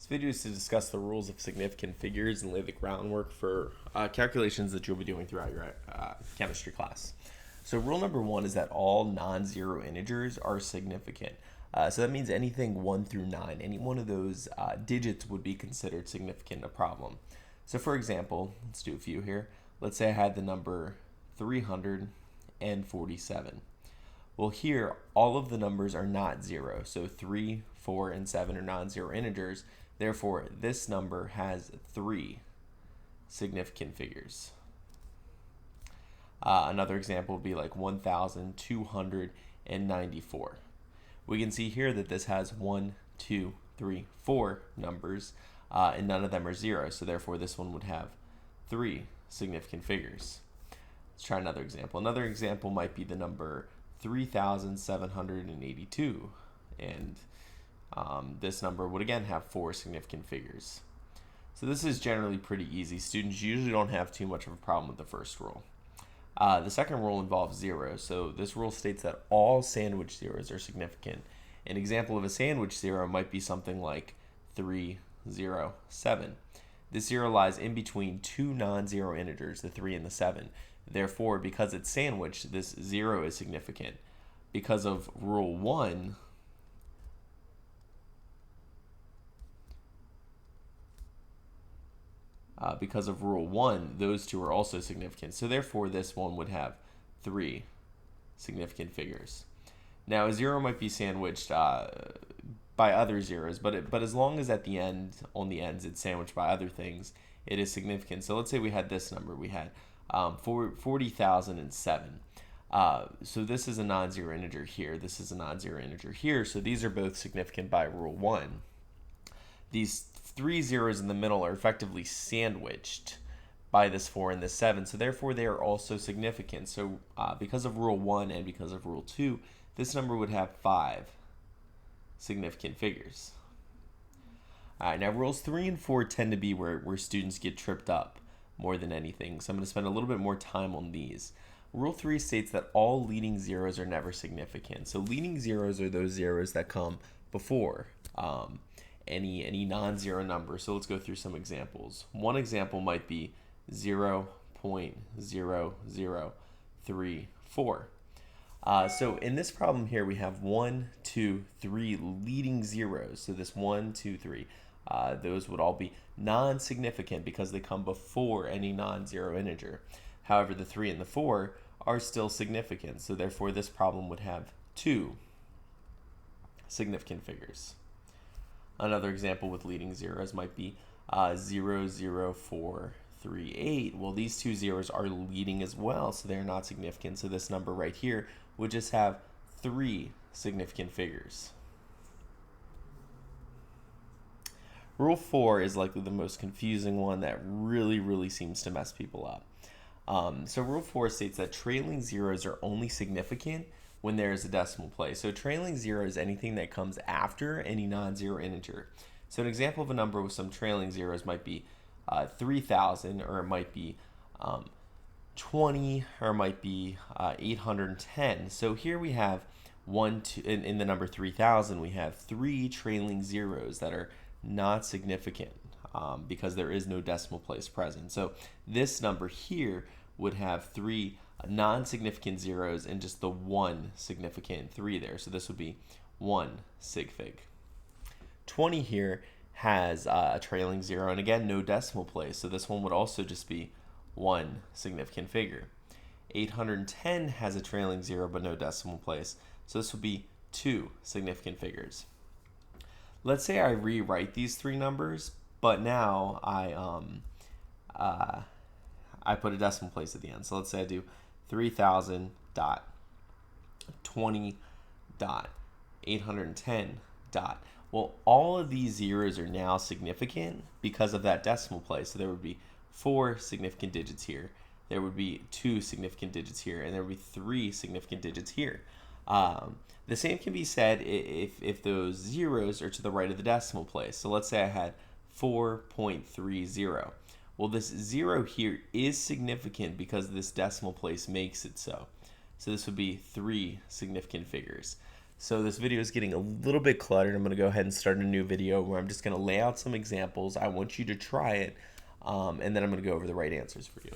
video is to discuss the rules of significant figures and lay the groundwork for calculations that you'll be doing throughout your chemistry class. So rule number one is that all non-zero integers are significant. So that means anything 1 through 9, any one of those digits would be considered significant, a problem. So for example, let's do a few here. Let's say I had the number 347. Well, here, all of the numbers are not zero. So 3, 4, and 7 are non-zero integers. Therefore, this number has 3 significant figures. Another example would be like 1,294. We can see here that this has 1, 2, 3, 4 numbers, and none of them are zero. So therefore, this one would have 3 significant figures. Let's try another example. Another example might be the number 3,782, and this number would again have 4 significant figures. So this is generally pretty easy. Students usually don't have too much of a problem with the first rule. The second rule involves zeros. So this rule states that all sandwich zeros are significant. An example of a sandwich zero might be something like 307. This zero lies in between two non-zero integers, the 3 and the 7. Therefore, because it's sandwiched, this 0 is significant. Because of rule 1, those two are also significant. So therefore, this one would have 3 significant figures. Now, a 0 might be sandwiched by other zeros, but as long as at the end, on the ends, it's sandwiched by other things, it is significant. So let's say we had this number. We had 40,007. So this is a non-zero integer here. This is a non-zero integer here. So these are both significant by rule 1. These 3 zeros in the middle are effectively sandwiched by this 4 and this 7. So therefore, they are also significant. So because of rule 1 and because of rule 2, this number would have 5 significant figures. All right, now rules 3 and 4 tend to be where students get tripped up more than anything. So I'm going to spend a little bit more time on these. Rule 3 states that all leading zeros are never significant. So leading zeros are those zeros that come before any non-zero number. So let's go through some examples. One example might be 0.0034. So in this problem here, we have 1, 2, 3 leading zeros. So this 1, 2, 3. Those would all be non-significant because they come before any non-zero integer. However, the 3 and the 4 are still significant, so therefore this problem would have 2 significant figures. Another example with leading zeros might be 00438. Well, these two zeros are leading as well, so they're not significant, so this number right here would just have 3 significant figures. Rule 4 is likely the most confusing one that really seems to mess people up. So rule 4 states that trailing zeros are only significant when there is a decimal place. So trailing zero is anything that comes after any non-zero integer. So an example of a number with some trailing zeros might be 3,000, or it might be 20, or it might be 810. So here we have in the number 3,000, we have 3 trailing zeros that are not significant because there is no decimal place present. So this number here would have 3 non-significant zeros and just the 1 significant 3 there. So this would be 1 sig fig. 20 here has a trailing 0 and again no decimal place. So this one would also just be 1 significant figure. 810 has a trailing 0 but no decimal place. So this would be 2 significant figures. Let's say I rewrite these 3 numbers, but now I put a decimal place at the end. So let's say I do 3,000 dot 20 dot 810 dot. Well, all of these zeros are now significant because of that decimal place. So there would be 4 significant digits here. There would be 2 significant digits here, and there would be 3 significant digits here. The same can be said if those zeros are to the right of the decimal place. So let's say I had 4.30. Well, this 0 here is significant because this decimal place makes it so. So this would be 3 significant figures. So this video is getting a little bit cluttered. I'm going to go ahead and start a new video where I'm just going to lay out some examples. I want you to try it, and then I'm going to go over the right answers for you.